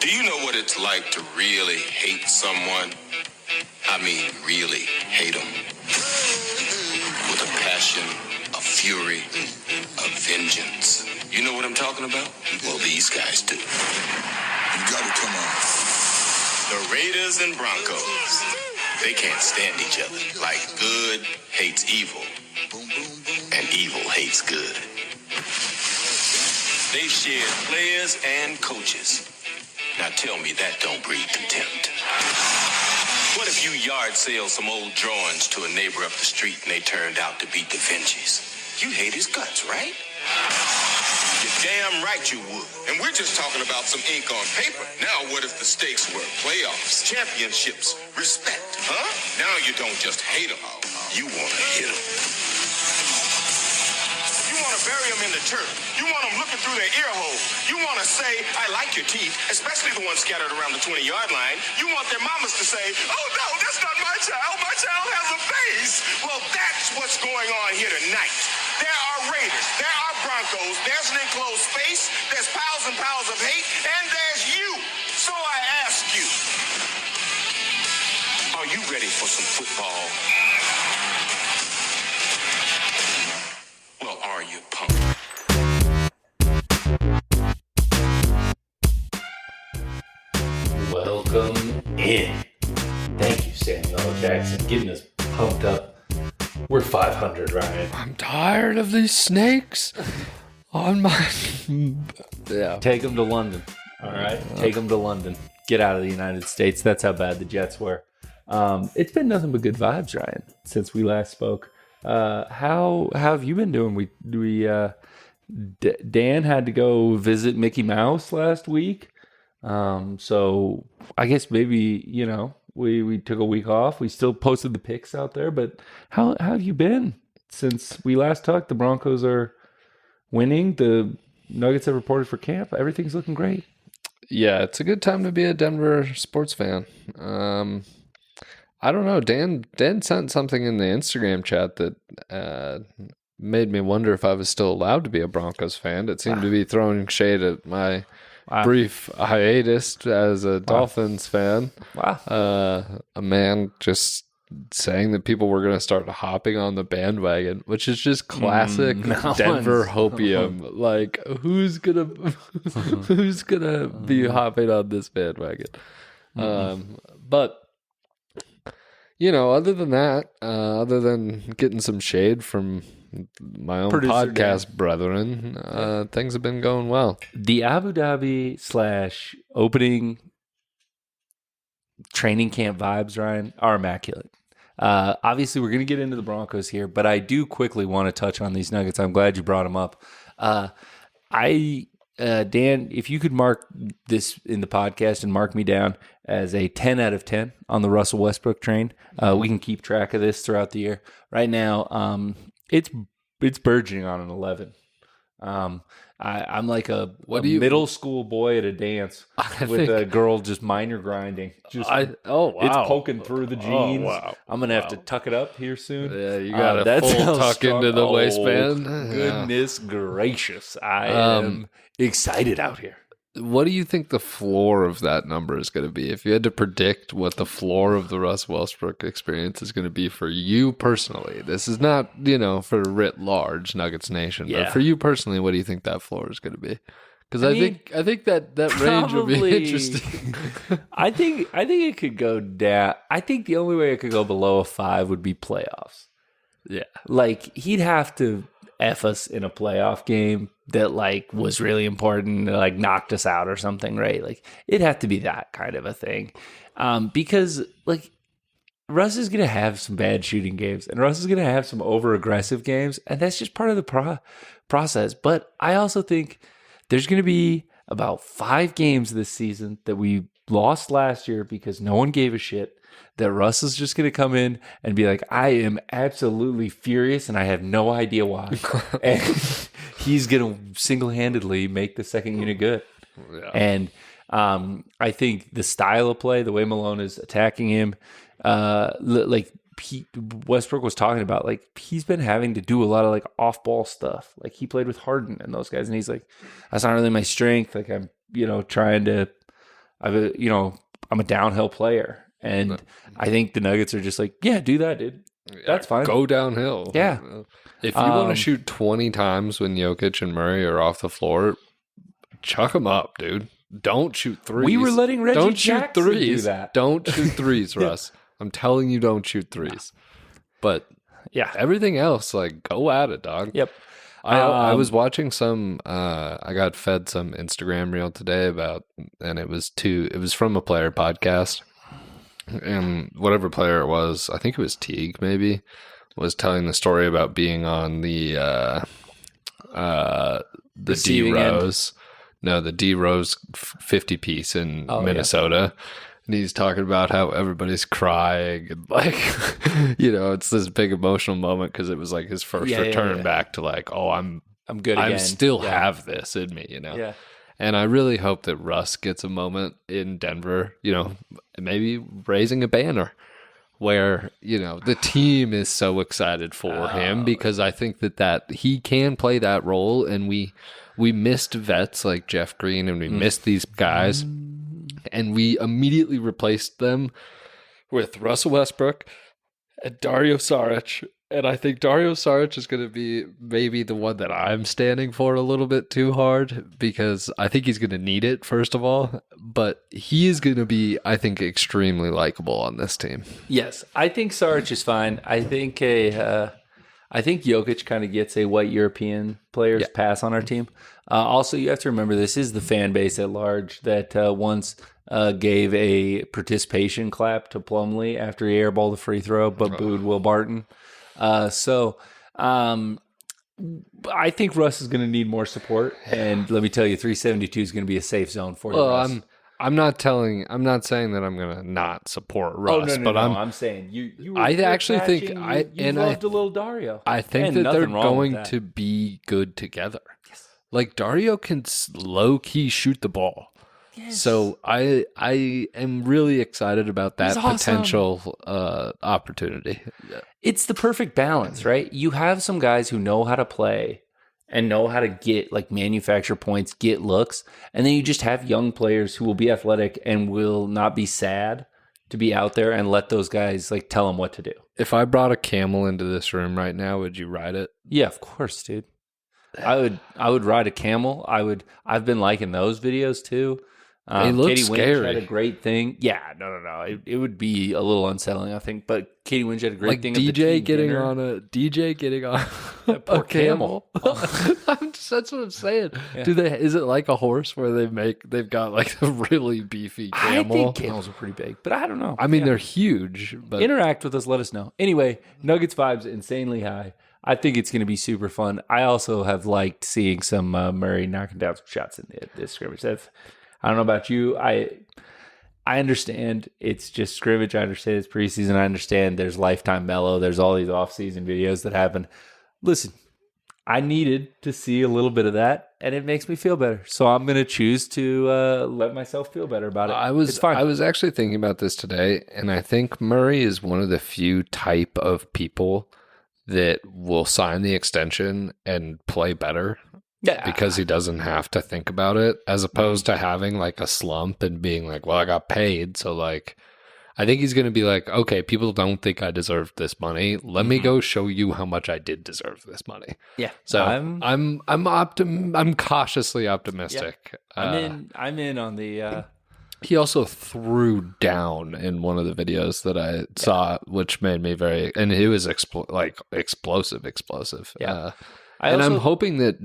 Do you know what it's like to really hate someone? I mean, really hate them. With a passion, a fury, a vengeance. You know what I'm talking about? Well, these guys do. You gotta come on. The Raiders and Broncos. They can't stand each other. Like good hates evil. And evil hates good. They've shared players and coaches. Now tell me that don't breed contempt. What if you yard sale some old drawings to a neighbor up the street and they turned out to be Da Vinci's? You hate his guts, right? You're damn right you would. And we're just talking about some ink on paper. Now what if the stakes were playoffs, championships, respect, huh? Now you don't just hate them, you want to hit them. You want to bury them in the turf. You want them looking through their ear holes. You want to say, I like your teeth, especially the ones scattered around the 20-yard line. You want their mamas to say, oh no, that's not my child. My child has a face. Well, that's what's going on here tonight. There are Raiders, there are Broncos, there's an enclosed space, there's piles and piles of hate, and there's you. So I ask you, are you ready for some football? Well, are you, punk? Welcome in. Thank you, Samuel L. Jackson, getting us pumped up. We're 500, Ryan. I'm tired of these snakes on my... Yeah. Take them to London, all right? Take them to London. Get out of the United States. That's how bad the Jets were. It's been nothing but good vibes, Ryan, since we last spoke. How have you been doing? Dan had to go visit Mickey Mouse last week. So I guess maybe, we took a week off. We still posted the pics out there, but how have you been since we last talked? The Broncos are winning. The Nuggets have reported for camp. Everything's looking great. Yeah, it's a good time to be a Denver sports fan. I don't know. Dan sent something in the Instagram chat that made me wonder if I was still allowed to be a Broncos fan. It seemed to be throwing shade at my brief hiatus as a Dolphins fan. Wow. A man just saying that people were going to start hopping on the bandwagon, which is just classic Denver hopium. Like, who's gonna be hopping on this bandwagon? But other than that, other than getting some shade from my own Producer podcast brethren, things have been going well. The Abu Dhabi / opening training camp vibes, Ryan, are immaculate. Obviously, we're going to get into the Broncos here, but I do quickly want to touch on these Nuggets. I'm glad you brought them up. Dan, if you could mark this in the podcast and mark me down as a 10 out of 10 on the Russell Westbrook train, we can keep track of this throughout the year. Right now, it's burgeoning on an 11. I'm like a middle school boy at a dance with a girl just minor grinding. It's poking through the jeans. I'm gonna have to tuck it up here soon. Yeah, you got a full tuck into the waistband. Goodness gracious, I am excited out here. What do you think the floor of that number is going to be? If you had to predict what the floor of the Russ Westbrook experience is going to be for you personally, this is not, for writ large Nuggets Nation, but for you personally, what do you think that floor is going to be? Because I think that range would be interesting. I think it could go down. I think the only way it could go below a 5 would be playoffs. Yeah, like he'd have to F us in a playoff game that was really important, knocked us out or something, right? Like it'd have to be that kind of a thing. Because Russ is going to have some bad shooting games and Russ is going to have some over aggressive games. And that's just part of the process. But I also think there's going to be about 5 games this season that we lost last year because no one gave a shit, that Russ is just going to come in and be like, I am absolutely furious and I have no idea why. And he's going to single-handedly make the second unit good. Yeah. And I think the style of play, the way Malone is attacking him, Westbrook was talking about, he's been having to do a lot of off-ball stuff. He played with Harden and those guys, and he's like, that's not really my strength. I'm, trying to I'm a downhill player. And I think the Nuggets are just like, yeah, do that, dude. That's fine. Go downhill. Yeah. If you want to shoot 20 times when Jokic and Murray are off the floor, chuck them up, dude. Don't shoot threes. We were letting Reggie don't Jackson shoot threes. do that. Don't shoot threes, Russ. I'm telling you, don't shoot threes. But Yeah. everything else, like, go at it, dog. Yep. I was watching some. I got fed some Instagram reel today and it was from a player podcast, and whatever player it was, I think it was Teague, maybe, was telling the story about being on the D Rose, the D Rose 50 piece in Minnesota. Yeah. And he's talking about how everybody's crying and like, it's this big emotional moment because it was like his first return back to like, oh, I'm good again. I still have this in me, Yeah. And I really hope that Russ gets a moment in Denver, maybe raising a banner where, the team is so excited for him because I think that he can play that role, and we missed vets like Jeff Green, and we missed these guys. And we immediately replaced them with Russell Westbrook and Dario Saric. And I think Dario Saric is going to be maybe the one that I'm standing for a little bit too hard, because I think he's going to need it, first of all. But he is going to be, I think, extremely likable on this team. Yes, I think Saric is fine. I think Jokic kind of gets a white European player's pass on our team. Also, you have to remember, this is the fan base at large that once gave a participation clap to Plumlee after he airballed the free throw, but booed Will Barton. So I think Russ is going to need more support. And let me tell you, 372 is going to be a safe zone for you, Russ. I'm not saying that I'm going to not support Russ, but I'm saying you I actually think you loved a little Dario. I think that they're going to be good together. Yes. Like, Dario can low key shoot the ball. Yes. So I am really excited about that potential opportunity. Yeah. It's the perfect balance, right? You have some guys who know how to play and know how to get, like, manufacture points, get looks, and then you just have young players who will be athletic and will not be sad to be out there, and let those guys, like, tell them what to do. If I brought a camel into this room right now, would you ride it? Yeah, of course, dude. I would ride a camel. I've been liking those videos too. They look Katie scary. Winch had a great thing. Yeah, no. It would be a little unsettling, I think. But Katie Winch had a great thing. DJ getting on a camel. That's what I'm saying. Yeah. Is it like a horse where they've got like a really beefy camel? I think camels are pretty big, but I don't know. I mean, they're huge. But interact with us. Let us know. Anyway, Nuggets vibes insanely high. I think it's going to be super fun. I also have liked seeing some Murray knocking down some shots in the scrimmage. I don't know about you. I understand it's just scrimmage. I understand it's preseason. I understand there's lifetime mellow. There's all these off-season videos that happen. Listen, I needed to see a little bit of that, and it makes me feel better. So I'm going to choose to let myself feel better about it. It's fine. I was actually thinking about this today, and I think Murray is one of the few type of people that will sign the extension and play better. Yeah. Because he doesn't have to think about it, as opposed to having like a slump and being like, well, I got paid. So like, I think he's going to be like, okay, people don't think I deserve this money. Let me go show you how much I did deserve this money. Yeah. So I'm cautiously optimistic. Yeah. I'm in on the, he also threw down in one of the videos that I saw, which made me and it was explosive. Yeah. I'm hoping that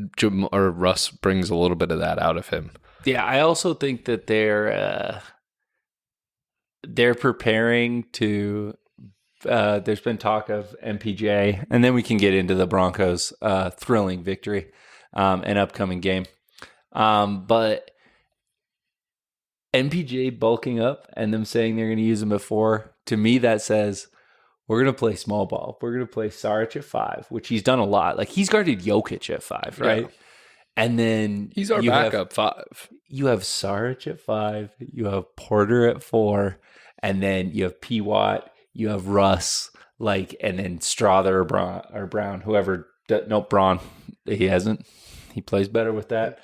Russ brings a little bit of that out of him. Yeah, I also think that they're preparing to. There's been talk of MPJ, and then we can get into the Broncos' thrilling victory and upcoming game. But MPJ bulking up and them saying they're going to use him at 4, to me that says, we're going to play small ball. We're going to play Saric at 5, which he's done a lot. Like, he's guarded Jokic at 5, right? Yeah. And then he's our backup 5. You have Saric at 5. You have Porter at 4. And then you have P. Watt. You have Russ. And then Strother or Brown, whoever. No, Braun. He hasn't. He plays better with that.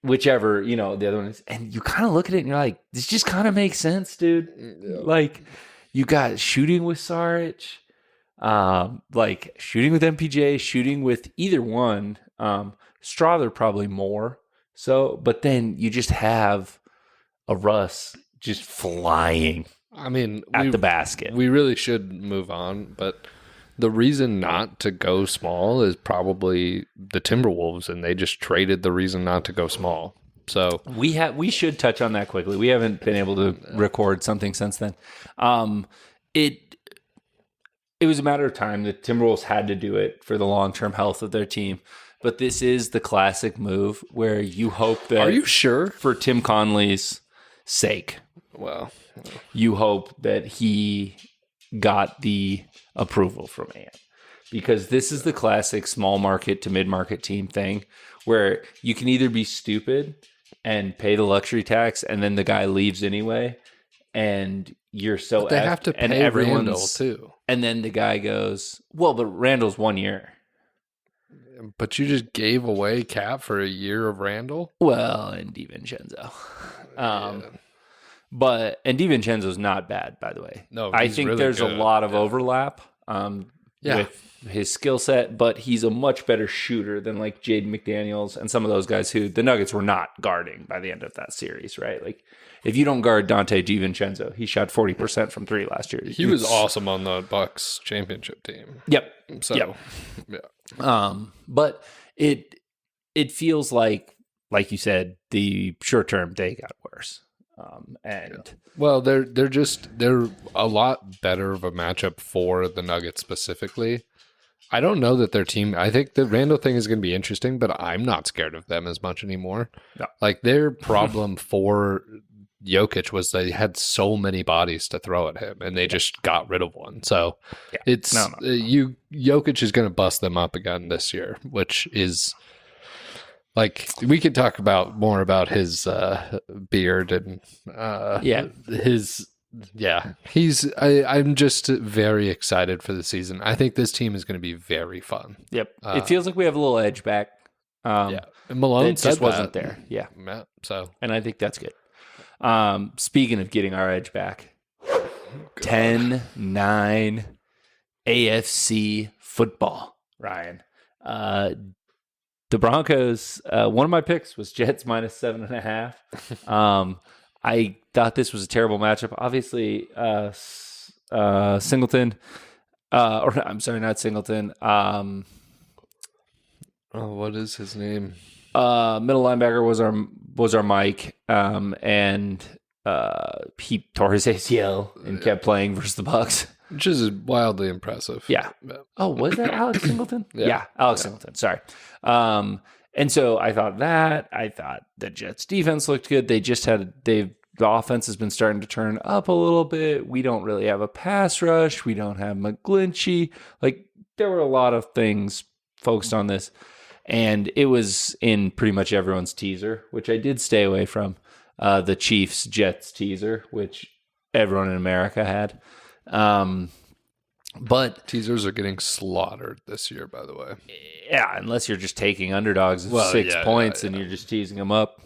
whichever, the other one is. And you kind of look at it and you're like, this just kind of makes sense, dude. Yeah. Like, you got shooting with Saric, like shooting with MPJ, shooting with either one. Strother probably more. So, but then you just have a Russ just flying I mean, at the basket. We really should move on, but the reason not to go small is probably the Timberwolves, and they just traded the reason not to go small. So We should touch on that quickly. We haven't been able to record something since then. It was a matter of time. The Timberwolves had to do it for the long-term health of their team. But this is the classic move where you hope that... Are you sure? For Tim Conley's sake. Well, you hope that he got the approval from Ant. Because this is the classic small market to mid-market team thing where you can either be stupid and pay the luxury tax and then the guy leaves anyway and you're so... But they have to pay Randall too. And then the guy goes, well, but Randall's 1 year. But you just gave away Cap for a year of Randall? Well, and DiVincenzo. But and DiVincenzo's not bad, by the way. No, I think really there's good. a lot of overlap with his skill set, but he's a much better shooter than like Jaden McDaniels and some of those guys who the Nuggets were not guarding by the end of that series, right? Like if you don't guard Dante DiVincenzo, he shot 40% from three last year. He was awesome on the Bucks championship team. Yep. So, yeah. But it feels like you said, the short term they got worse. Well, they're a lot better of a matchup for the Nuggets specifically. I don't know that their team. I think the Randall thing is going to be interesting, but I'm not scared of them as much anymore. No. Like their problem for Jokic was they had so many bodies to throw at him, and they just got rid of one. So it's Jokic is going to bust them up again this year, which is. Like we could talk more about his beard and I'm just very excited for the season. I think this team is going to be very fun. Yep, it feels like we have a little edge back. And Malone just wasn't there. Yeah, and I think that's good. Speaking of getting our edge back, 10-9 AFC football, Ryan. The Broncos, one of my picks was Jets minus 7.5. I thought this was a terrible matchup. Obviously, Singleton, or I'm sorry, not Singleton. What is his name? Middle linebacker was our Mike, and he tore his ACL and kept playing versus the Bucks. Which is wildly impressive. Yeah. Oh, was that Alex Singleton? Yeah, Alex Singleton. Sorry. And so I thought the Jets defense looked good. The offense has been starting to turn up a little bit. We don't really have a pass rush. We don't have McGlinchey. Like there were a lot of things focused on this, and it was in pretty much everyone's teaser, which I did stay away from. The Chiefs Jets teaser, which everyone in America had. But teasers are getting slaughtered this year, by the way. Yeah, unless you're just taking underdogs of 6 points and you're just teasing them up,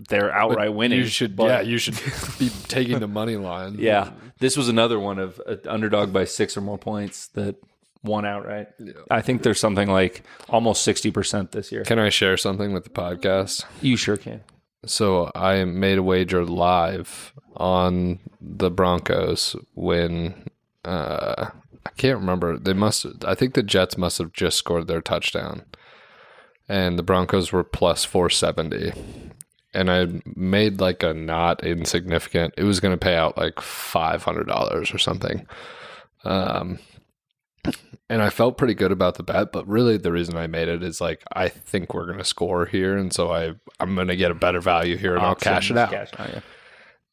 they're outright winning. You should be taking the money line. Yeah, this was another one of an underdog by 6 or more points that won outright. Yeah. I think there's something like almost 60% this year. Can I share something with the podcast? You sure can. So I made a wager live on the Broncos when I can't remember. I think the Jets must have just scored their touchdown, and the Broncos were plus 470. And I made like a not insignificant. It was going to pay out like $500 or something. And I felt pretty good about the bet, but really the reason I made it is like I think we're going to score here, and so I'm going to get a better value here, and I'll cash it out.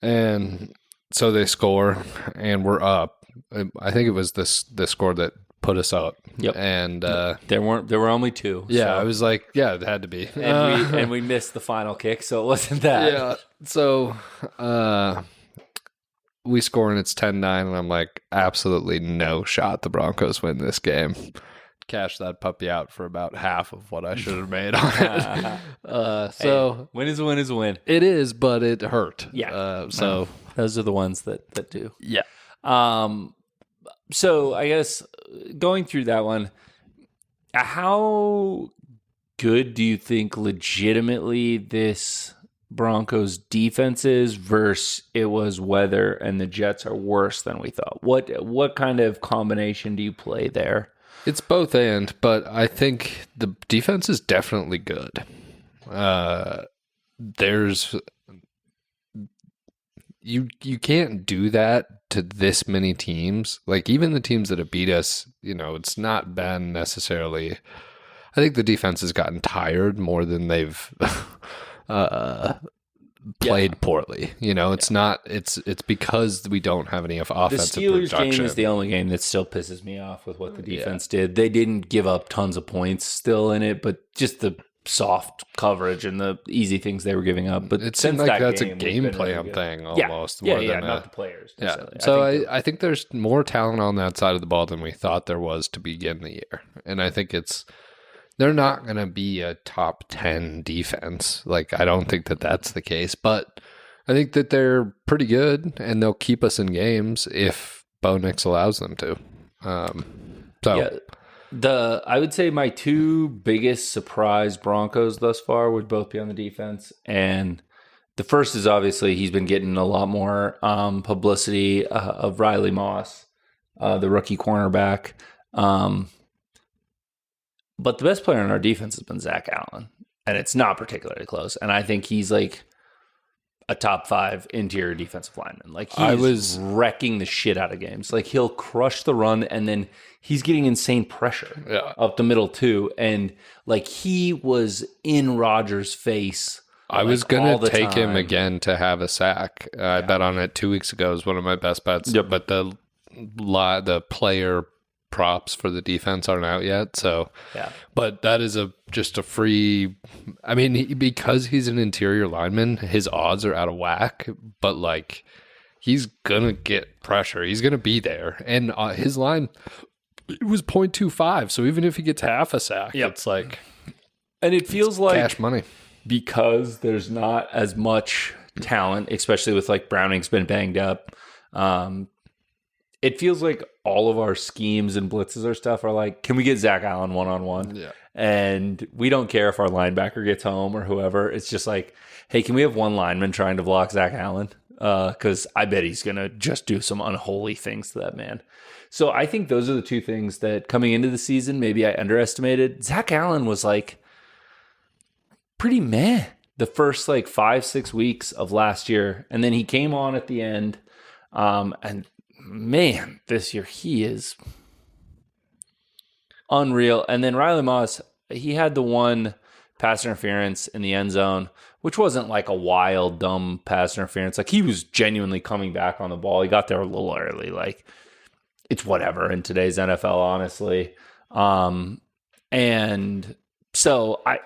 And so they score, and we're up. I think it was the score that put us up. Yep. And there were only 2. Yeah, so. I was like, yeah, it had to be. And we missed the final kick, so it wasn't that. Yeah. So we score and it's 10-9, and I'm like, absolutely no shot the Broncos win this game. cashed that puppy out for about half of what I should have made on it. So hey, win is a win is a win. it is, but it hurt. Yeah. So those are the ones that do. yeah. So I guess going through that one, how good do you think legitimately this Broncos defense is versus it was weather and the Jets are worse than we thought? What kind of combination do you play there? It's both and, but I think the defense is definitely good. There's you can't do that to this many teams. Like even the teams that have beat us, it's not been necessarily. I think the defense has gotten tired more than they've played poorly. It's not. It's because we don't have any offensive The Steelers production. game is the only game that still pisses me off with what the defense did. They didn't give up tons of points still in it, but just the soft coverage and the easy things they were giving up. But it seems like that's a game plan thing almost. Not the players. Yeah. So I think there's more talent on that side of the ball than we thought there was to begin the year, and I think they're not going to be a top 10 defense. Like, I don't think that that's the case, but I think that they're pretty good and they'll keep us in games if Bo Nix allows them to. I would say my two biggest surprise Broncos thus far would both be on the defense. And the first is obviously he's been getting a lot more publicity of Riley Moss, the rookie cornerback. But the best player on our defense has been Zach Allen, and it's not particularly close. And I think he's like a top 5 interior defensive lineman. Like he's wrecking the shit out of games. Like he'll crush the run, and then he's getting insane pressure up the middle too. And like he was in Rodgers' face. I was going to take him again to have a sack. I bet on it 2 weeks ago. It was one of my best bets. Yep. But the player props for the defense aren't out yet, so but that is just a free. I mean, because he's an interior lineman, his odds are out of whack, but like he's gonna get pressure, he's gonna be there, and his line was 0.25, so even if he gets half a sack, it's like, and it feels like cash money because there's not as much talent, especially with like Browning's been banged up. It feels like all of our schemes and blitzes or stuff are like, can we get Zach Allen one-on-one? Yeah. And we don't care if our linebacker gets home or whoever. It's just like, hey, can we have one lineman trying to block Zach Allen? Because I bet he's going to just do some unholy things to that man. So I think those are the two things that coming into the season, maybe I underestimated. Zach Allen was like pretty meh the first like 5-6 weeks of last year. And then he came on at the end. And man, this year he is unreal. And then Riley Moss, he had the one pass interference in the end zone, which wasn't like a wild, dumb pass interference. Like he was genuinely coming back on the ball. He got there a little early. Like it's whatever in today's NFL, honestly. And so I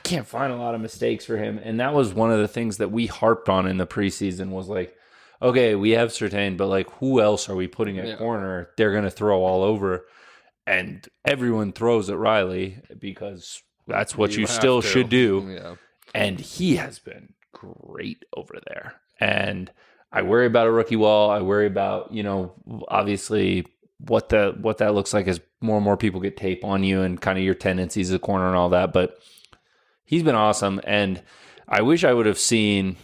can't find a lot of mistakes for him. And that was one of the things that we harped on in the preseason was like, okay, we have Surtain, but like, who else are we putting at corner? They're going to throw all over, and everyone throws at Riley because that's what you still should do. Yeah. And he has been great over there. And I worry about a rookie wall. I worry about, obviously what that looks like as more and more people get tape on you and kind of your tendencies as a corner and all that. But he's been awesome, and I wish I would have seen.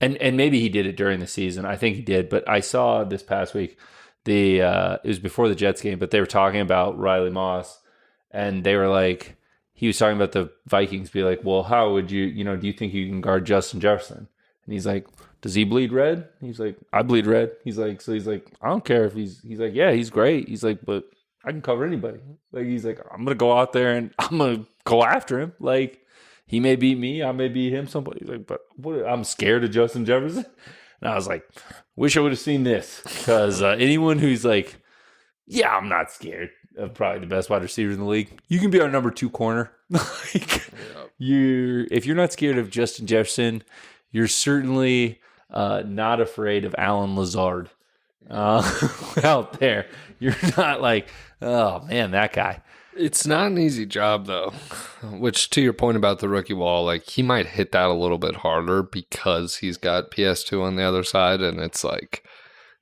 And maybe he did it during the season. I think he did, but I saw this past week, it was before the Jets game, but they were talking about Riley Moss, and they were like, he was talking about the Vikings be like, well, how would you, do you think you can guard Justin Jefferson? And he's like, does he bleed red? He's like, I bleed red. He's like, I don't care if he's like, yeah, he's great. He's like, but I can cover anybody. Like, he's like, I'm going to go out there and I'm going to go after him. Like, he may beat me, I may beat him. Somebody's like, but I'm scared of Justin Jefferson. And I was like, wish I would have seen this. Because anyone who's like, yeah, I'm not scared of probably the best wide receiver in the league, you can be our number 2 corner. Like, if you're not scared of Justin Jefferson, you're certainly not afraid of Alan Lazard. out there. You're not like, oh man, that guy. It's not an easy job, though, which to your point about the rookie wall, like he might hit that a little bit harder because he's got PS2 on the other side, and it's like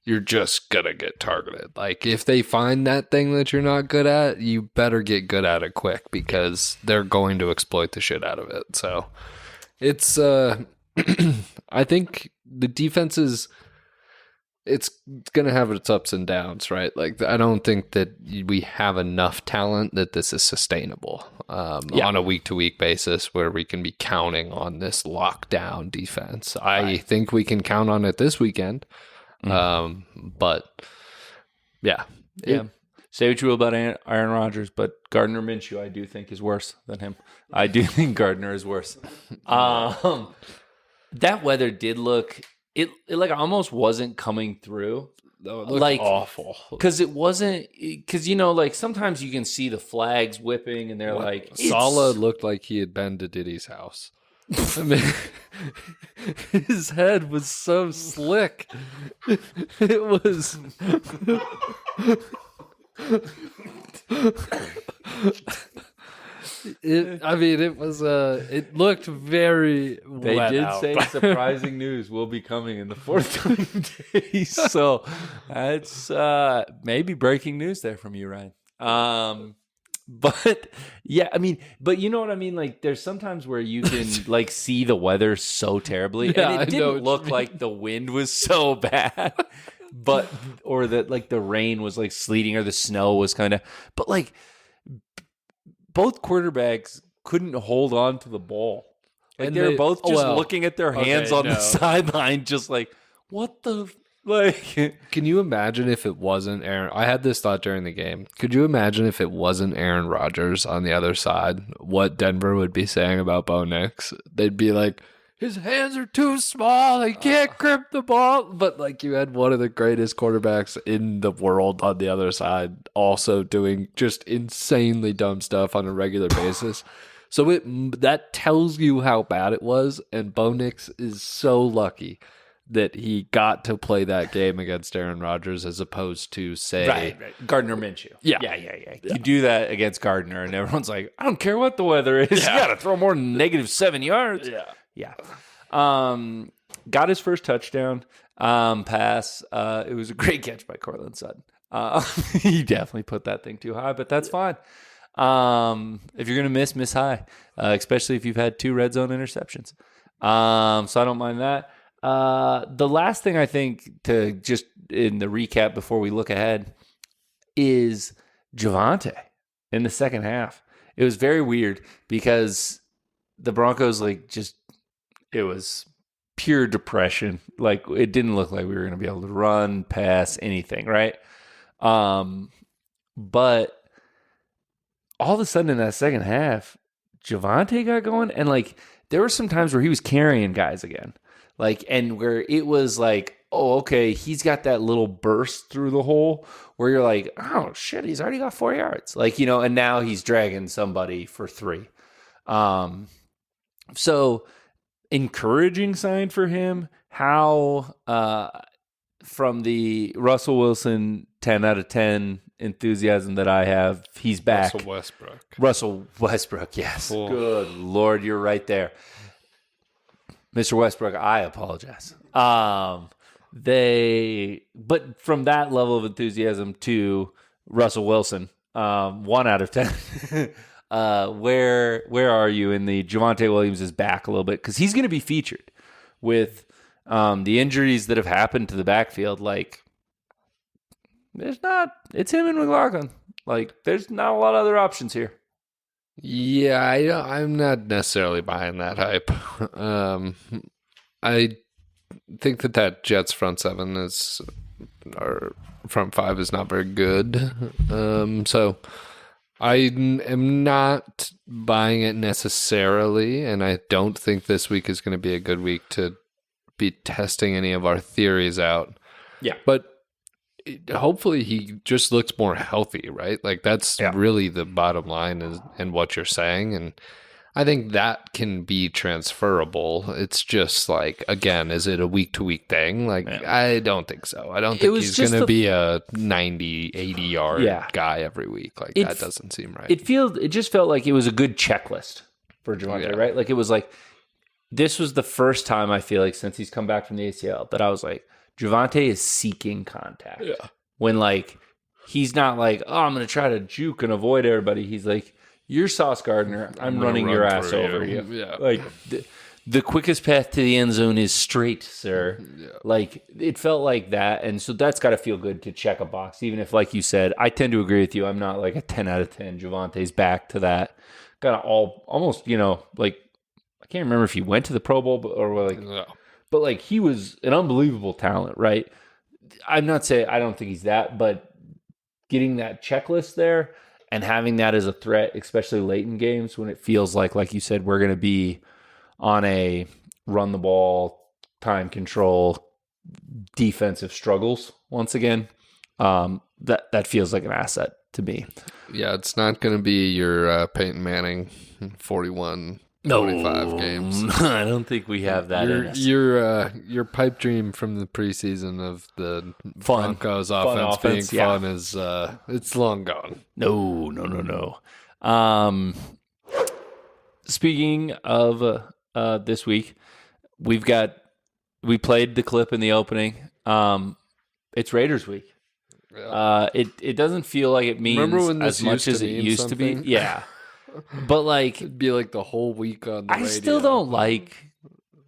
you're just going to get targeted. Like if they find that thing that you're not good at, you better get good at it quick because they're going to exploit the shit out of it. So it's, I think the defense is, it's going to have its ups and downs, right? Like, I don't think that we have enough talent that this is sustainable on a week-to-week basis where we can be counting on this lockdown defense. I think we can count on it this weekend. But, yeah. Say what you will about Aaron Rodgers, but Gardner Minshew, I do think, is worse than him. I do think Gardner is worse. That weather did look... It like almost wasn't coming through. No, it looked like awful. Because it wasn't, because, you know, like sometimes you can see the flags whipping and they're like. Saleh looked like he had been to Diddy's house. I mean, his head was so slick. It was. It was. It looked very. They wet did out. say surprising news will be coming in the forthcoming days, so that's maybe breaking news there from you, Ryan. But yeah, I mean, but you know what I mean. Like, there's sometimes where you can like see the weather so terribly, Yeah, and it didn't look like the wind was so bad, but or that like the rain was like sleeting or the snow was kind of, but like. Both quarterbacks couldn't hold on to the ball. Like And they were they- both just well, looking at their hands okay, on the no. sideline, just like, what the like? Can you imagine if it wasn't Aaron? I had this thought during the game. Could you imagine if it wasn't Aaron Rodgers on the other side? What Denver would be saying about Bo Nix? They'd be like, his hands are too small. He can't grip the ball. But like, you had one of the greatest quarterbacks in the world on the other side, also doing just insanely dumb stuff on a regular basis. So that tells you how bad it was. And Bo Nix is so lucky that he got to play that game against Aaron Rodgers as opposed to, say... Right. Gardner Minshew. Yeah. You do that against Gardner, and everyone's like, I don't care what the weather is. You got to throw more than -7 yards. Yeah. Got his first touchdown pass. It was a great catch by Cortland Sutton. He definitely put that thing too high, but that's fine. If you're going to miss high, especially if you've had 2 red zone interceptions. So I don't mind that. The last thing I think to just in the recap before we look ahead is Javonte in the second half. It was very weird because the Broncos it was pure depression. Like, it didn't look like we were going to be able to run, pass, anything, right? But all of a sudden in that second half, Javonte got going, and like there were some times where he was carrying guys again. Like, and where it was like, oh, okay, he's got that little burst through the hole where you're like, oh shit, he's already got 4 yards. Like, you know, and now he's dragging somebody for 3. So encouraging sign for him. How from the Russell Wilson 10 out of 10 enthusiasm that I have, he's back. Russell Westbrook, yes. Cool. Good Lord, you're right there. Mr. Westbrook, I apologize. But from that level of enthusiasm to Russell Wilson, 1 out of 10. Where are you in the Javonte Williams is back a little bit? Because he's going to be featured with the injuries that have happened to the backfield. Like, it's him and McLaughlin. Like, there's not a lot of other options here. Yeah, I'm not necessarily buying that hype. I think that Jets front 7 or front 5 is not very good. So I am not buying it necessarily, and I don't think this week is going to be a good week to be testing any of our theories out. Yeah. But hopefully he just looks more healthy, right? Like, that's really the bottom line and what you're saying. And I think that can be transferable. It's just like, again, is it a week-to-week thing? Like, I don't think so. I don't think he's going to be a 90, 80-yard guy every week. Like, that doesn't seem right. It just felt like it was a good checklist for Javonte, right? Like, it was like, this was the first time I feel like since he's come back from the ACL that I was like, Javonte is seeking contact. Yeah. When, like, he's not like, oh, I'm going to try to juke and avoid everybody. He's like, you're Sauce Gardner. I'm running your ass over you. Yeah. Like, the quickest path to the end zone is straight, sir. Yeah. Like, it felt like that. And so that's got to feel good to check a box, even if, like you said, I tend to agree with you. I'm not like a 10 out of 10. Javonte's back to that. Kind of almost, like, I can't remember if he went to the Pro Bowl or like, but like, he was an unbelievable talent, right? I'm not saying I don't think he's that, but getting that checklist there and having that as a threat, especially late in games when it feels like you said, we're going to be on a run the ball, time control, defensive struggles once again, that feels like an asset to me. Yeah, it's not going to be your Peyton Manning 41 25 games. I don't think we have that in us. Your pipe dream from the preseason of the Broncos offense being fun is it's long gone. No. Speaking of this week, we played the clip in the opening. It's Raiders week. Yeah. It doesn't feel like it means as much as it used to be. Yeah. But like, it'd be like the whole week on the radio. I still don't like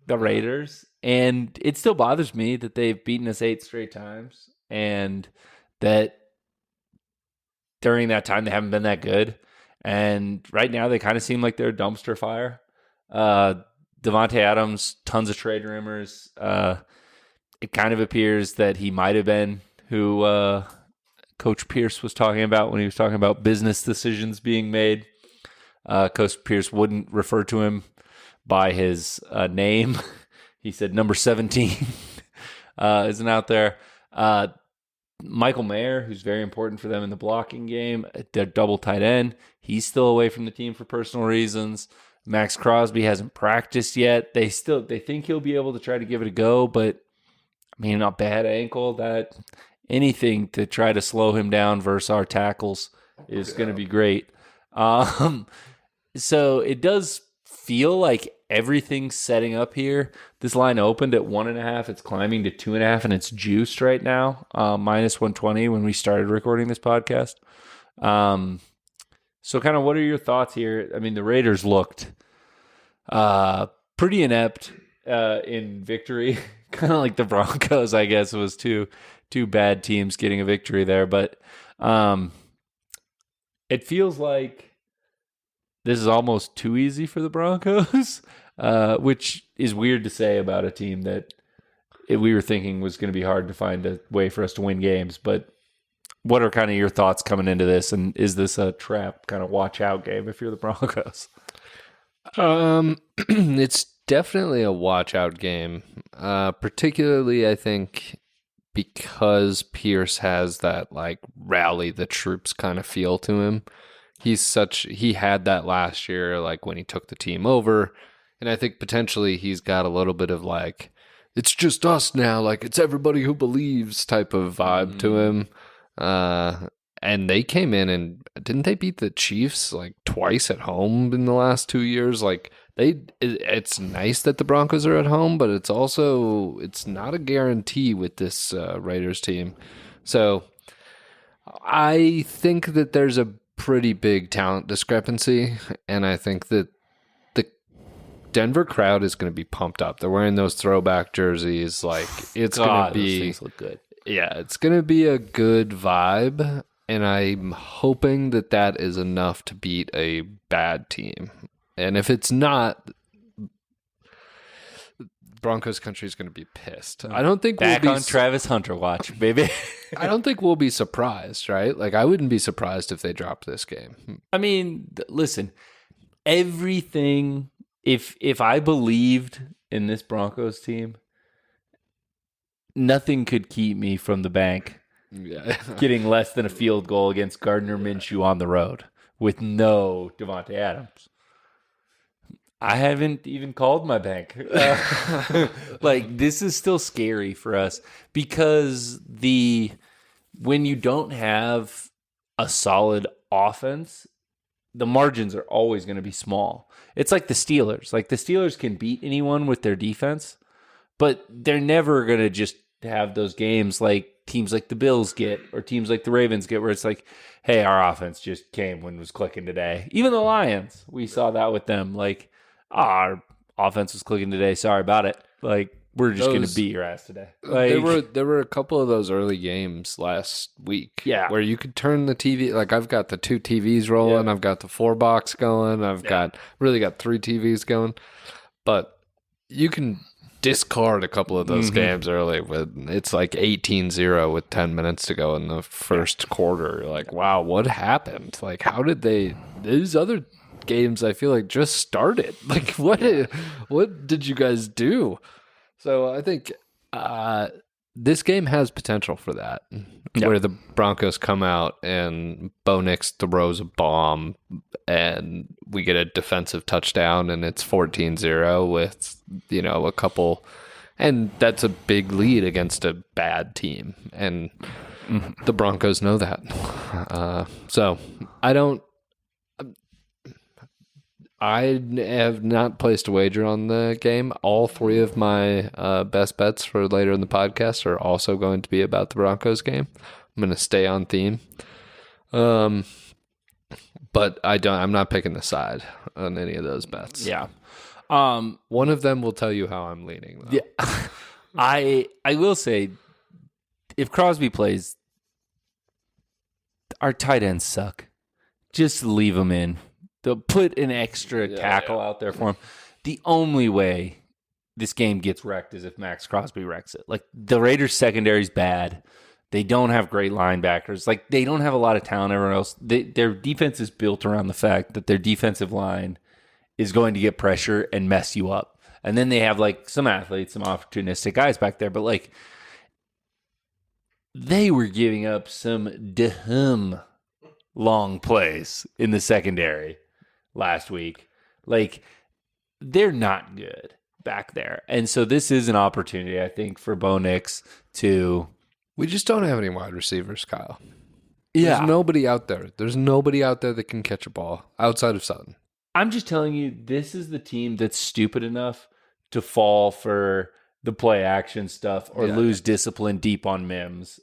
the Raiders, and it still bothers me that they've beaten us 8 straight times, and that during that time they haven't been that good. And right now they kind of seem like they're a dumpster fire. Devontae Adams, tons of trade rumors. It kind of appears that he might have been who Coach Pierce was talking about when he was talking about business decisions being made. Coach Pierce wouldn't refer to him by his name. He said number 17 isn't out there. Michael Mayer, who's very important for them in the blocking game, their double tight end, he's still away from the team for personal reasons. Max Crosby hasn't practiced yet. They think he'll be able to try to give it a go, but I mean, a bad ankle, that anything to try to slow him down versus our tackles is going to be great. So it does feel like everything's setting up here. This line opened at 1.5. It's climbing to 2.5, and it's juiced right now, minus 120 when we started recording this podcast. So kind of what are your thoughts here? I mean, the Raiders looked pretty inept in victory, kind of like the Broncos, I guess, was two bad teams getting a victory there. But it feels like this is almost too easy for the Broncos, which is weird to say about a team that we were thinking was going to be hard to find a way for us to win games. But what are kind of your thoughts coming into this? And is this a trap kind of watch out game if you're the Broncos? It's definitely a watch out game, particularly I think because Pierce has that like rally the troops kind of feel to him. He had that last year, like when he took the team over. And I think potentially he's got a little bit of like, it's just us now, like it's everybody who believes type of vibe to him. And they came in and didn't they beat the Chiefs like twice at home in the last 2 years? Like it's nice that the Broncos are at home, but it's not a guarantee with this Raiders team. So I think that there's a pretty big talent discrepancy, and I think that the Denver crowd is going to be pumped up. They're wearing those throwback jerseys, like it's going to be. Those things look good. Yeah, it's going to be a good vibe, and I'm hoping that is enough to beat a bad team. And if it's not, Broncos country is going to be pissed. I don't think back on Travis Hunter watch, baby. I don't think we'll be surprised, right? Like, I wouldn't be surprised if they dropped this game. I mean, listen, everything. If I believed in this Broncos team, nothing could keep me from the bank getting less than a field goal against Gardner Minshew on the road with no Devontae Adams. I haven't even called my bank. Like, this is still scary for us because when you don't have a solid offense, the margins are always going to be small. It's like the Steelers. Like, the Steelers can beat anyone with their defense, but they're never going to just have those games like teams like the Bills get or teams like the Ravens get where it's like, hey, our offense just came when it was clicking today. Even the Lions, we saw that with them. Like, our offense was clicking today. Sorry about it. Like, we're just going to beat your ass today. Like, there were a couple of those early games last week, Yeah. where you could turn the TV. Like, I've got the 2 TVs rolling, Yeah. I've got the 4-box going, I've got 3 TVs going, but you can discard a couple of those games early when it's like 18-0 with 10 minutes to go in the first quarter. You're like, wow, what happened? Like, how did these other games I feel like just started? Like, what did you guys do? So I think this game has potential for that, where the Broncos come out and Bo Nix throws a bomb and we get a defensive touchdown and it's 14-0 with, a couple, and that's a big lead against a bad team. And the Broncos know that. So I have not placed a wager on the game. All 3 of my best bets for later in the podcast are also going to be about the Broncos game. I'm going to stay on theme. But I'm not picking the side on any of those bets. Yeah. One of them will tell you how I'm leaning, though. Yeah. I will say, if Crosby plays, our tight ends suck. Just leave them in. They'll put an extra tackle out there for him. The only way this game gets wrecked is if Max Crosby wrecks it. Like, the Raiders' secondary's bad. They don't have great linebackers. Like, they don't have a lot of talent everywhere else. Their defense is built around the fact that their defensive line is going to get pressure and mess you up. And then they have, like, some athletes, some opportunistic guys back there. But, like, they were giving up some dumb long plays in the secondary last week. Like, they're not good back there. And so this is an opportunity, I think, for Bo Nix to... We just don't have any wide receivers, Kyle. Yeah. There's nobody out there. There's nobody out there that can catch a ball outside of Sutton. I'm just telling you, this is the team that's stupid enough to fall for the play action stuff or lose discipline deep on Mims.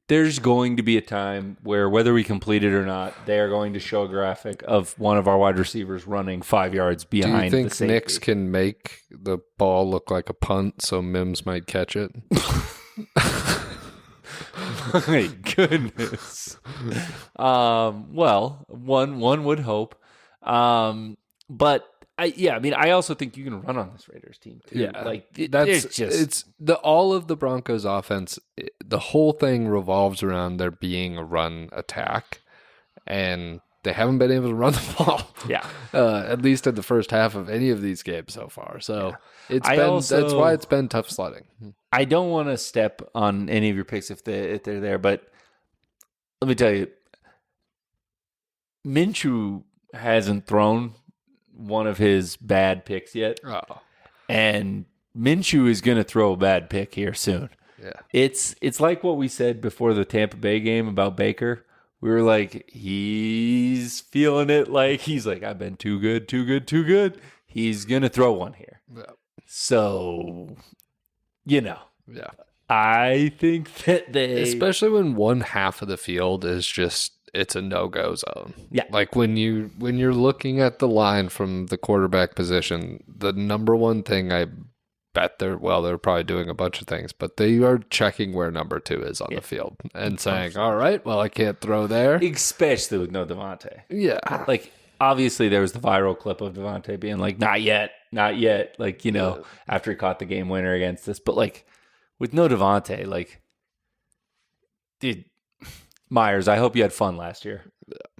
There's going to be a time where, whether we complete it or not, they are going to show a graphic of one of our wide receivers running 5 yards behind. Do you the think safety. Nix can make the ball look like a punt so Mims might catch it? My goodness. Well, one would hope. But I also think you can run on this Raiders team too. Yeah, It's all of the Broncos offense. The whole thing revolves around there being a run attack, and they haven't been able to run the ball. Yeah, at least in the first half of any of these games so far. So that's why it's been tough sledding. I don't want to step on any of your picks if they're there, but let me tell you, Minshew hasn't thrown one of his bad picks yet. Oh. And Minshew is going to throw a bad pick here soon. Yeah. It's like what we said before the Tampa Bay game about Baker. We were like, he's feeling it. Like, he's like, I've been too good. He's going to throw one here. Yeah. So, Yeah. I think that especially when one half of the field is just, it's a no-go zone. Yeah. Like when you're looking at the line from the quarterback position, the number one thing I bet they're probably doing a bunch of things, but they are checking where number 2 is on the field and saying, all right, well, I can't throw there. especially with no Devontae. Yeah. Like, obviously there was the viral clip of Devontae being like, not yet. Like, after he caught the game winner against us. But like, with no Devontae, like, dude, Myers, I hope you had fun last year.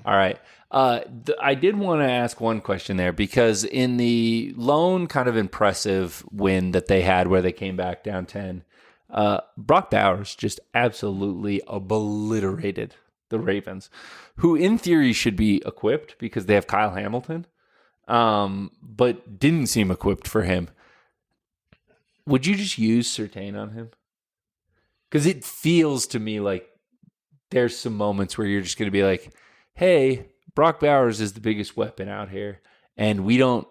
All right. I did want to ask one question there, because in the lone kind of impressive win that they had where they came back down 10, Brock Bowers just absolutely obliterated the Ravens, who in theory should be equipped because they have Kyle Hamilton. but didn't seem equipped for him. Would you just use Surtain on him? Because it feels to me like there's some moments where you're just going to be like, hey, Brock Bowers is the biggest weapon out here, and we don't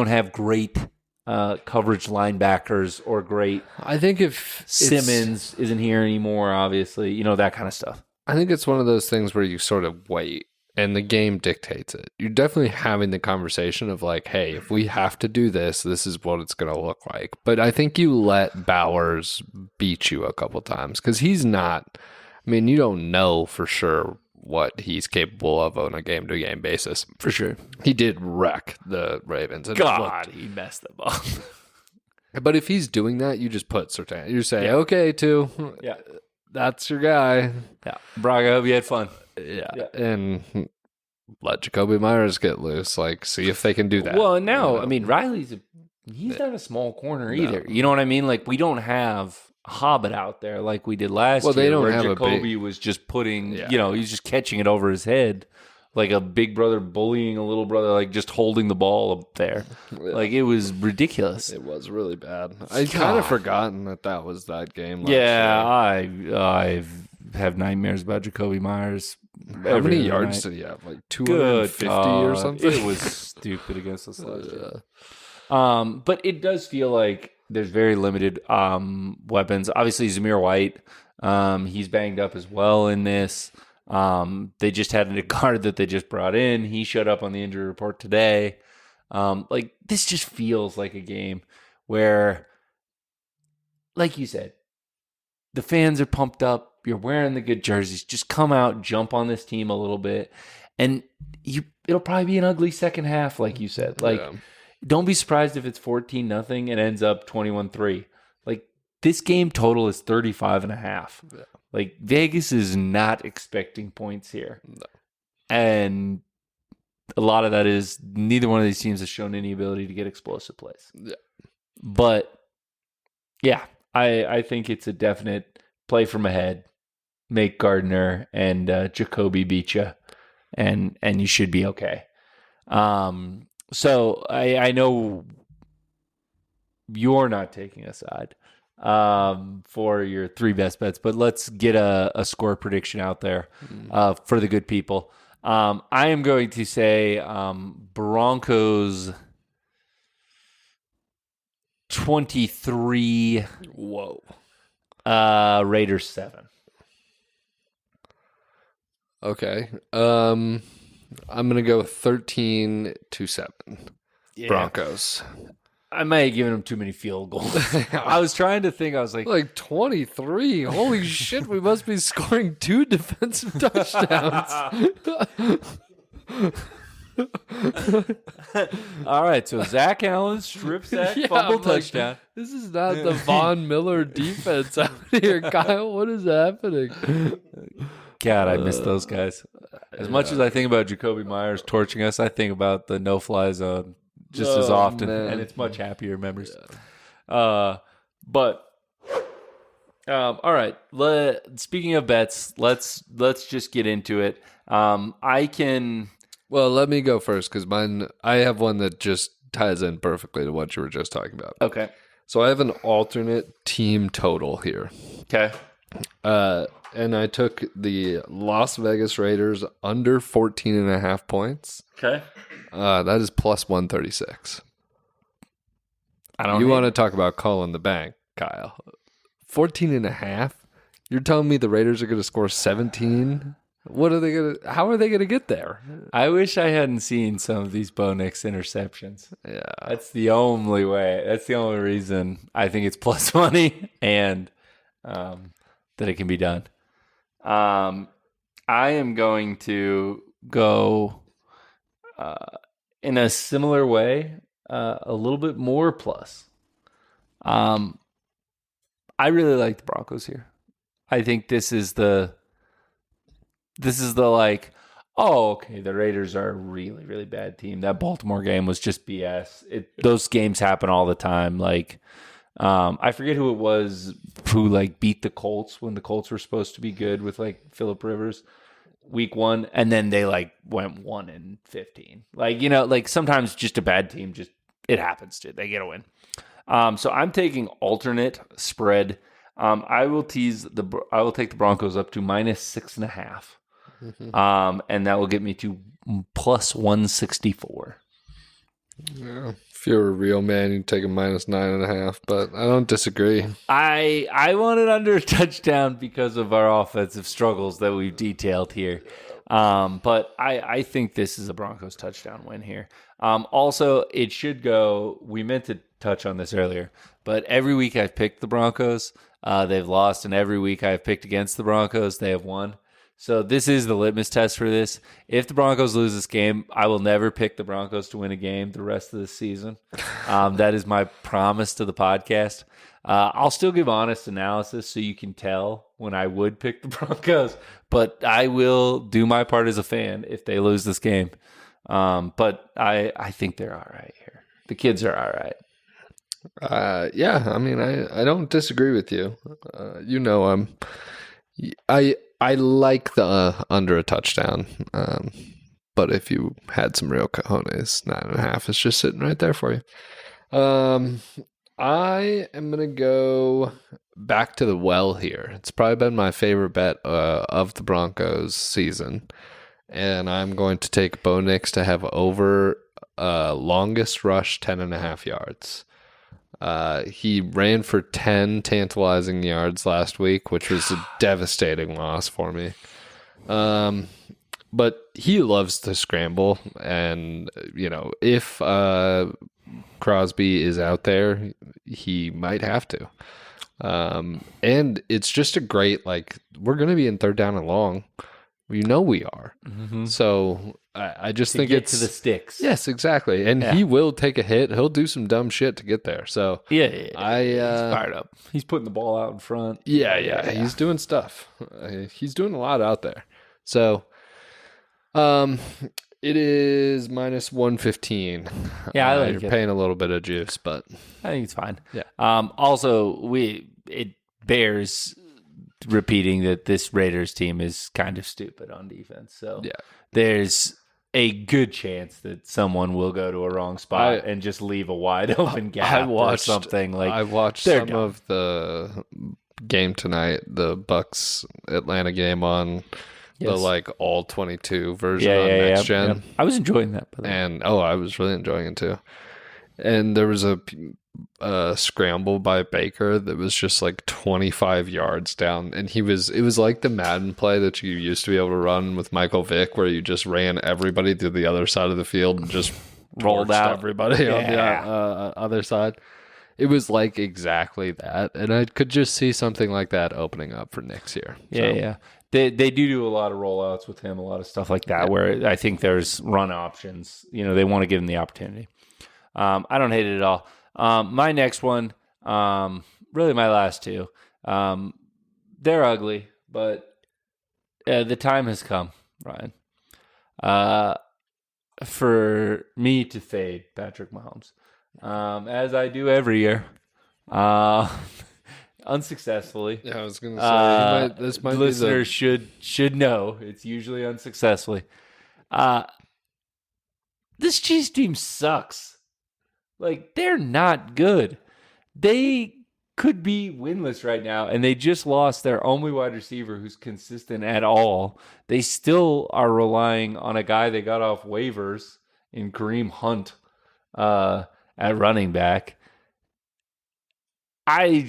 have great coverage linebackers or great. I think if Simmons isn't here anymore, obviously, that kind of stuff. I think it's one of those things where you sort of wait and the game dictates it. You're definitely having the conversation of like, hey, if we have to do this, this is what it's going to look like. But I think you let Bowers beat you a couple times because he's not, you don't know for sure what he's capable of on a game-to-game basis. For sure. He did wreck the Ravens. And he messed them up. But if he's doing that, you just put Surtain. You say, okay, that's your guy. Yeah. Brock, I hope you had fun. Yeah. And let Jacoby Myers get loose. Like, see if they can do that. Well, now, Riley's he's not a small corner either. You know what I mean? Like, we don't have Hobbit out there like we did last year. They don't where have Jacoby was just putting, he's just catching it over his head like a big brother bullying a little brother, like just holding the ball up there. Yeah. Like, it was ridiculous. It was really bad. I kind of forgotten that was that game last year. I have nightmares about Jacoby Myers. How many yards did he have? Like 250 or something? It was stupid against us last year. But it does feel like there's very limited weapons. Obviously, Zamir White, he's banged up as well in this. They just had a guard that they just brought in. He showed up on the injury report today. This just feels like a game where, like you said, the fans are pumped up. You're wearing the good jerseys. Just come out, jump on this team a little bit. And it'll probably be an ugly second half, like you said. Don't be surprised if it's 14-0 and ends up 21-3. This game total is 35.5. Yeah. Vegas is not expecting points here. No. And a lot of that is neither one of these teams has shown any ability to get explosive plays. Yeah. But, yeah, I think it's a definite play from ahead. Make Gardner and Jacoby beat you, and you should be okay. So I know you're not taking a side for your three best bets, but let's get a score prediction out there for the good people. I am going to say Broncos 23. Whoa. Raiders 7. Okay. I'm going to go 13-7. Yeah. Broncos. I might have given them too many field goals. I was trying to think. I was like 23. Holy shit, we must be scoring 2 defensive touchdowns. All right, so Zach Allen, strip sack, fumble touchdown. This is not the Von Miller defense out here, Kyle. What is happening? God, I miss those guys. As much as I think about Jacoby Myers torching us, I think about the no-fly zone just as often, and it's much happier memories. Yeah. All right. Speaking of bets, let's just get into it. Well, let me go first because I have one that just ties in perfectly to what you were just talking about. Okay. So I have an alternate team total here. Okay. And I took the Las Vegas Raiders under 14.5 points. Okay. That is plus 136. You want to talk about calling the bank, Kyle. 14.5? You're telling me the Raiders are going to score 17? How are they going to get there? I wish I hadn't seen some of these Bo Nix interceptions. Yeah. That's the only way. That's the only reason I think it's plus money and that it can be done. I am going to go in a similar way, a little bit more plus. I really like the Broncos here. I think this is the like, oh, okay, the Raiders are a really, really bad team. That Baltimore game was just BS. Those games happen all the time. Like, I forget who it was who like beat the Colts when the Colts were supposed to be good with like Phillip Rivers. week 1, and then they like went 1-15. Like, like sometimes just a bad team, just it happens to, they get a win. So I'm taking alternate spread. I will take the Broncos up to -6.5. And that will get me to plus 164. Yeah. If you're a real man, you'd take a -9.5, but I don't disagree. I wanted under a touchdown because of our offensive struggles that we've detailed here. But I think this is a Broncos touchdown win here. Also, it should go, we meant to touch on this earlier, but every week I've picked the Broncos, they've lost, and every week I've picked against the Broncos, they have won. So this is the litmus test for this. If the Broncos lose this game, I will never pick the Broncos to win a game the rest of the season. That is my promise to the podcast. I'll still give honest analysis so you can tell when I would pick the Broncos, but I will do my part as a fan if they lose this game. But I think they're all right here. The kids are all right. Yeah, I mean, I don't disagree with you. I like the under a touchdown. But if you had some real cojones, 9.5 is just sitting right there for you. I am going to go back to the well here. It's probably been my favorite bet of the Broncos season. And I'm going to take Bo Nix to have over longest rush 10.5 yards. He ran for 10 tantalizing yards last week, which was a devastating loss for me. But he loves to scramble, and if Crosby is out there, he might have to. And it's just a great, we're going to be in third down and long. We are. Mm-hmm. So I just think it's to the sticks. Yes, exactly. And he will take a hit. He'll do some dumb shit to get there. So he's fired up. He's putting the ball out in front. Yeah. He's doing stuff. He's doing a lot out there. So, it is -115. Yeah, I like you're it. Paying a little bit of juice, but I think it's fine. Yeah. Also, it bears repeating that this Raiders team is kind of stupid on defense. So there's a good chance that someone will go to a wrong spot and just leave a wide open gap or something. I watched some of the game tonight, the Bucks Atlanta game on the all 22 version on Next Gen. Yeah. I was enjoying that. And I was really enjoying it too. And there was a scramble by Baker that was just 25 yards down, and it was like the Madden play that you used to be able to run with Michael Vick, where you just ran everybody to the other side of the field and just rolled out everybody on the other side. It was exactly that, and I could just see something like that opening up for next year. Yeah. They do a lot of rollouts with him, a lot of stuff like that, where I think there's run options. They want to give him the opportunity. I don't hate it at all. My next one, really my last two, they're ugly, but the time has come, Ryan, for me to fade Patrick Mahomes, as I do every year, unsuccessfully. Yeah, I was going to say, this might listeners should know it's usually unsuccessfully. This Chiefs team sucks. They're not good. They could be winless right now, and they just lost their only wide receiver who's consistent at all. They still are relying on a guy they got off waivers in Kareem Hunt at running back. I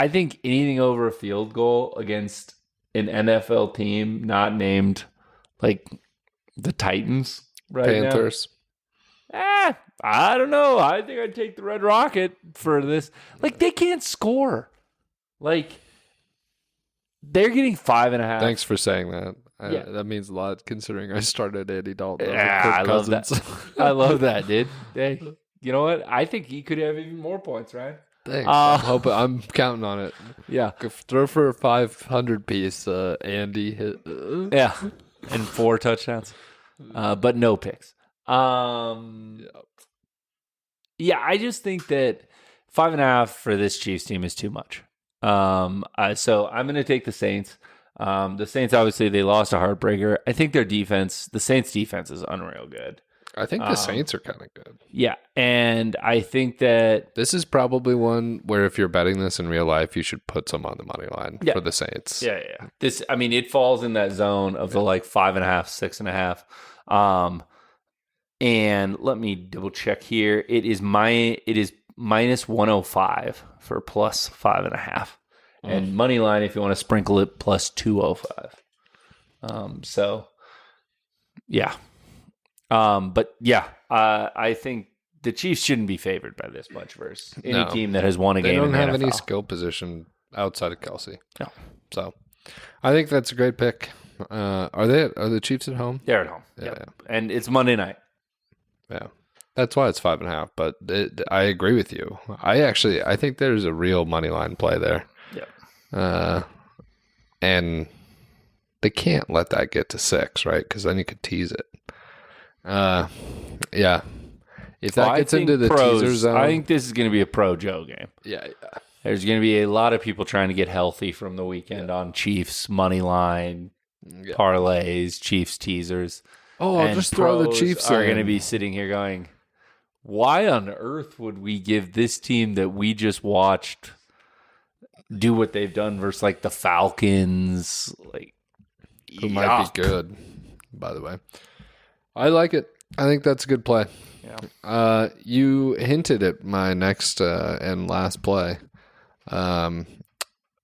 think anything over a field goal against an NFL team not named the Titans Panthers. Now. I don't know. I think I'd take the Red Rocket for this. They can't score. They're getting 5.5. Thanks for saying that. That means a lot considering I started Andy Dalton. I love that. I love that, dude. Hey, you know what? I think he could have even more points, right? Thanks. I'm counting on it. Yeah. Throw for a 500 piece, Andy. Yeah. And 4 touchdowns. But no picks. Yeah, I just think that 5.5 for this Chiefs team is too much. So I'm going to take the Saints. The Saints, obviously, they lost a heartbreaker. I think their defense, the Saints' defense is unreal good. I think the Saints are kind of good. Yeah, and I think that This is probably one where if you're betting this in real life, you should put some on the money line for the Saints. Yeah. This, I mean, it falls in that zone of the like 5.5, 6.5. And let me double check here. It is minus 105 for plus 5.5, and money line if you want to sprinkle it plus 205. So yeah. But yeah, I think the Chiefs shouldn't be favored by this much versus any team that has won a game. They don't in the have NFL. any skill position outside of Kelsey. No. So I think that's a great pick. Are the Chiefs at home? They're at home. Yeah. And it's Monday night. Yeah. That's why it's 5.5. But I agree with you. I think there's a real money line play there. Yeah. And they can't let that get to 6, right? Because then you could tease it. Yeah. If that gets into the teaser zone, I think this is going to be a pro Joe game. Yeah. There's going to be a lot of people trying to get healthy from the weekend on Chiefs money line, parlays, Chiefs teasers. Oh, I'll just throw the Chiefs are in. going to be sitting here going, why on earth would we give this team that we just watched do what they've done versus like the Falcons? Like, who might be good, by the way. I like it. I think that's a good play. Yeah. You hinted at my next and last play. But I'm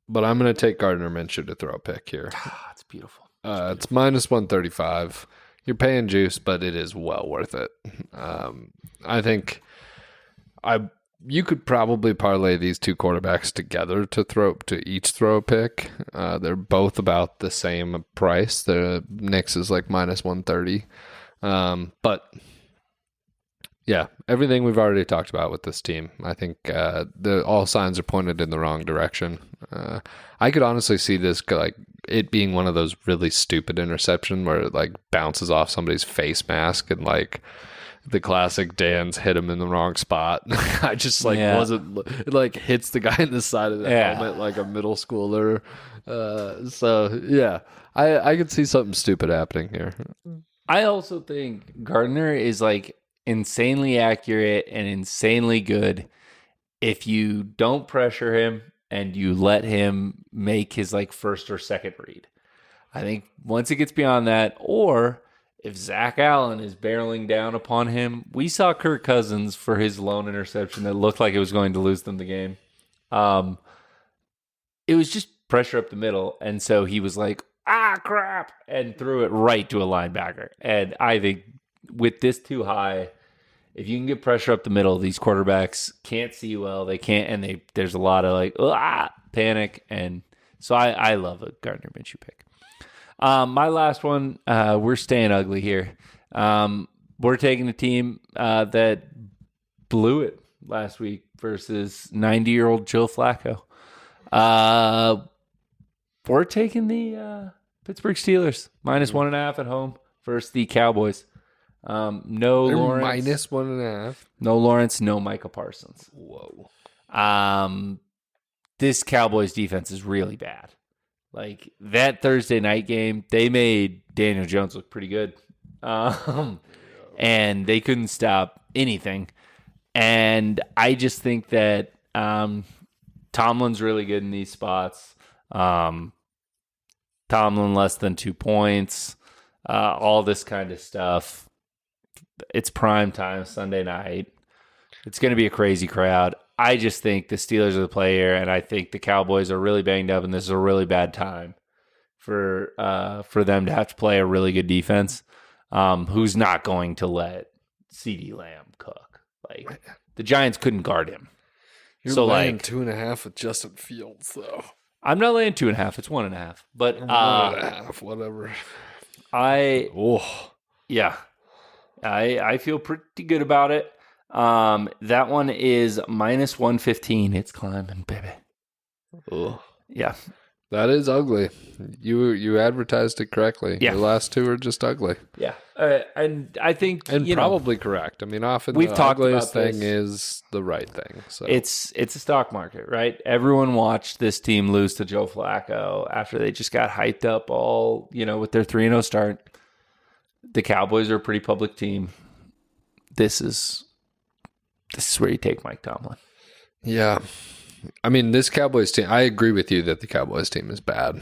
going to take Gardner Minshew to throw a pick here. It's beautiful. It's minus 135. You're paying juice, but it is well worth it. I think you could probably parlay these two quarterbacks together to each throw a pick. They're both about the same price. The Knicks is like minus 130. But yeah, everything we've already talked about with this team, I think all signs are pointed in the wrong direction. I could honestly see this like it being one of those really stupid interception where it like bounces off somebody's face mask and like the classic Dan's hit him in the wrong spot. I just wasn't, it like hits the guy in the side of the helmet like a middle schooler. So yeah, I could see something stupid happening here. I also think Gardner is like insanely accurate and insanely good if you don't pressure him and you let him make his like first or second read. I think once it gets beyond that, or if Zach Allen is barreling down upon him, we saw Kirk Cousins for his lone interception that looked like it was going to lose them the game. It was just pressure up the middle, and so he was like, crap, and threw it right to a linebacker. And I think with this too high, if you can get pressure up the middle, these quarterbacks can't see well. They can't, and there's a lot of like panic, and so I love a Gardner Minshew pick. My last one, we're staying ugly here. We're taking a team that blew it last week versus 90-year-old Joe Flacco. We're taking the Pittsburgh Steelers minus 1.5 at home versus the Cowboys. They're Lawrence, minus 1.5. no Lawrence, no Micah Parsons. Whoa. This Cowboys defense is really bad. Like that Thursday night game, they made Daniel Jones look pretty good. And they couldn't stop anything. And I just think that Tomlin's really good in these spots. Tomlin less than 2 points, all this kind of stuff. It's prime time, Sunday night. It's going to be a crazy crowd. I just think the Steelers are the play here, and I think the Cowboys are really banged up, and this is a really bad time for them to have to play a really good defense who's not going to let CeeDee Lamb cook. Like the Giants couldn't guard him. You're so laying like 2.5 with Justin Fields, though. I'm not laying 2.5. It's 1.5. But 1.5, whatever. I feel pretty good about it. That one is minus 115. It's climbing, baby. Ugh. Yeah. That is ugly. You advertised it correctly. Yeah. Your last two are just ugly. Yeah. And I think, And probably correct. I mean, often we've the talked ugliest about thing is the right thing. So it's a stock market, right? Everyone watched this team lose to Joe Flacco after they just got hyped up all, with their 3-0 start. The Cowboys are a pretty public team. This is where you take Mike Tomlin. yeah. I mean, this Cowboys team, I agree with you that the Cowboys team is bad.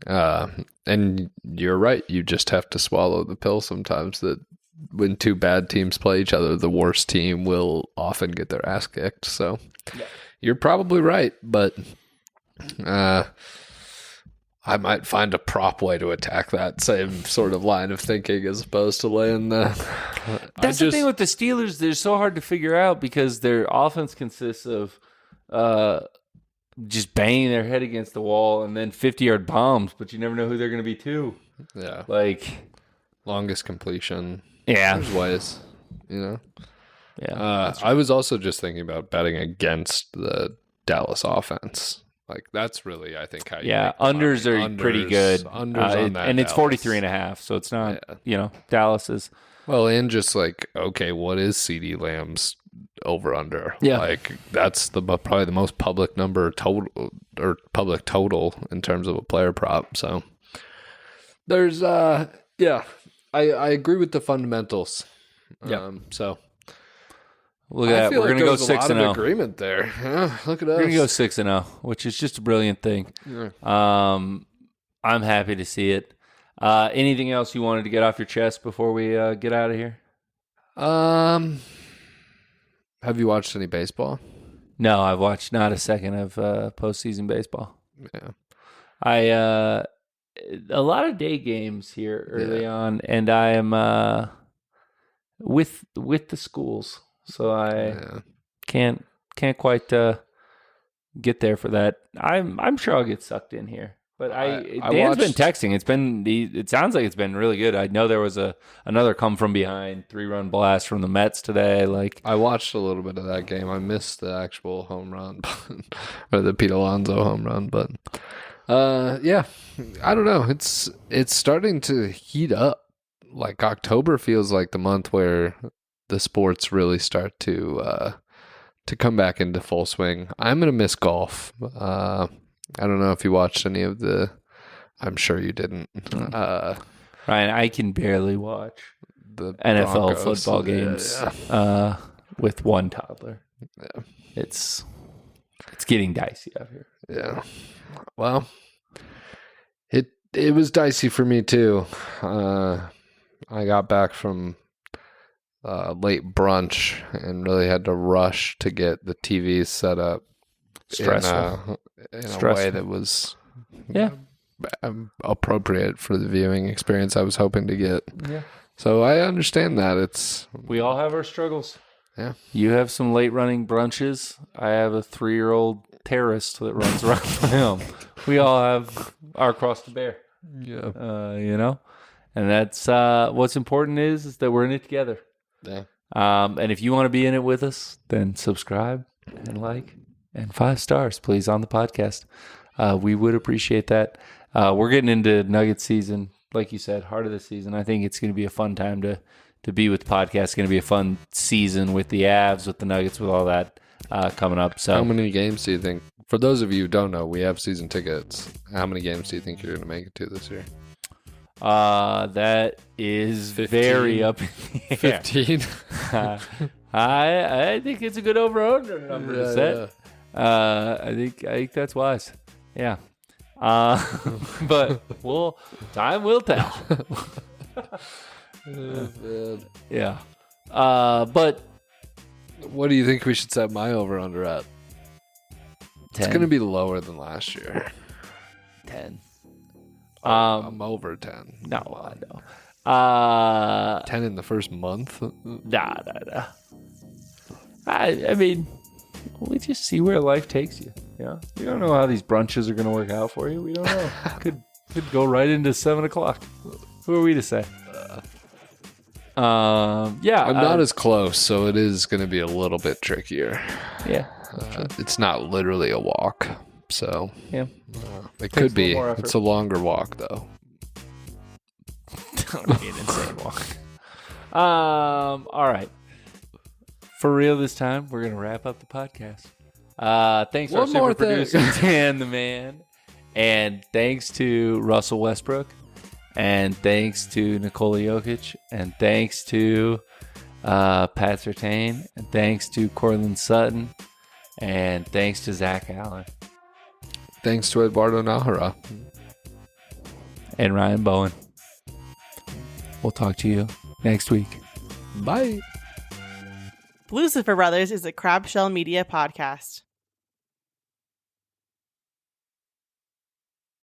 And you're right. You just have to swallow the pill sometimes that when two bad teams play each other, the worst team will often get their ass kicked. So you're probably right. But I might find a prop way to attack that same sort of line of thinking as opposed to laying the... That's the thing with the Steelers. They're so hard to figure out because their offense consists of just banging their head against the wall and then 50-yard bombs, but you never know who they're going to be too. Yeah. Like longest completion. Yeah. There's ways, Yeah. I was also just thinking about betting against the Dallas offense. Like that's really, I think, how you make unders money. are pretty good. Unders on that, and it's Dallas. 43.5, so it's not, Dallas is. Well, and just like, okay, what is CD Lamb's over under? Yeah. Like that's probably the most public number total or public total in terms of a player prop. So there's I agree with the fundamentals. So Look at that. We're going to go 6-0. Agreement there. Yeah, look at us. We're going to go 6-0, which is just a brilliant thing. Yeah. I'm happy to see it. Anything else you wanted to get off your chest before we get out of here? Have you watched any baseball? No, I've watched not a second of postseason baseball. Yeah. A lot of day games here early on, and I am with the schools, so I can't quite get there for that. I'm sure I'll get sucked in here. But Dan's been texting. It sounds like it's been really good. I know there was another come from behind 3-run blast from the Mets today. Like I watched a little bit of that game. I missed the actual home run, or the Pete Alonso home run. But I don't know. It's starting to heat up. Like October feels like the month where the sports really start to come back into full swing. I'm gonna miss golf. I don't know if you watched any of the... I'm sure you didn't. Ryan, I can barely watch the NFL Broncos. football games with one toddler. Yeah. It's getting dicey out here. Yeah. Well, it was dicey for me too. I got back from late brunch and really had to rush to get the TVs set up. Stressful. In a way that was appropriate for the viewing experience I was hoping to get. Yeah. So I understand that. We all have our struggles. Yeah. You have some late running brunches. I have a 3-year-old terrorist that runs around my home. We all have our cross to bear. Yeah. And that's what's important is that we're in it together. Yeah. And if you want to be in it with us, then subscribe and like. And 5 stars, please, on the podcast. We would appreciate that. We're getting into Nugget season. Like you said, heart of the season. I think it's going to be a fun time to be with the podcast. It's going to be a fun season with the Avs, with the Nuggets, with all that coming up. So, how many games do you think, for those of you who don't know, we have season tickets. How many games do you think you're going to make it to this year? That is 15? Very up in the air. 15? I think it's a good over-under number to set. Yeah. I think that's wise. Yeah. But time will tell. Yeah. But what do you think we should set my over under at? 10. It's going to be lower than last year. 10. I'm over 10. No, I know. 10 in the first month? Nah. I mean, we just see where life takes you. Yeah, we don't know how these brunches are going to work out for you. We don't know. could go right into 7:00. Who are we to say? I'm not as close, so it is going to be a little bit trickier. Yeah, it's not literally a walk. So Yeah. it could be. more effort. It's a longer walk, though. That would be an insane walk. All right. For real this time, we're going to wrap up the podcast. Thanks to our One more super thing. producer, Dan the Man. And thanks to Russell Westbrook. And thanks to Nikola Jokic. And thanks to Pat Surtain. And thanks to Cortland Sutton. And thanks to Zach Allen. Thanks to Eduardo Nahara. And Ryan Bowen. We'll talk to you next week. Bye. Lucifer Brothers is a Crab Shell Media podcast.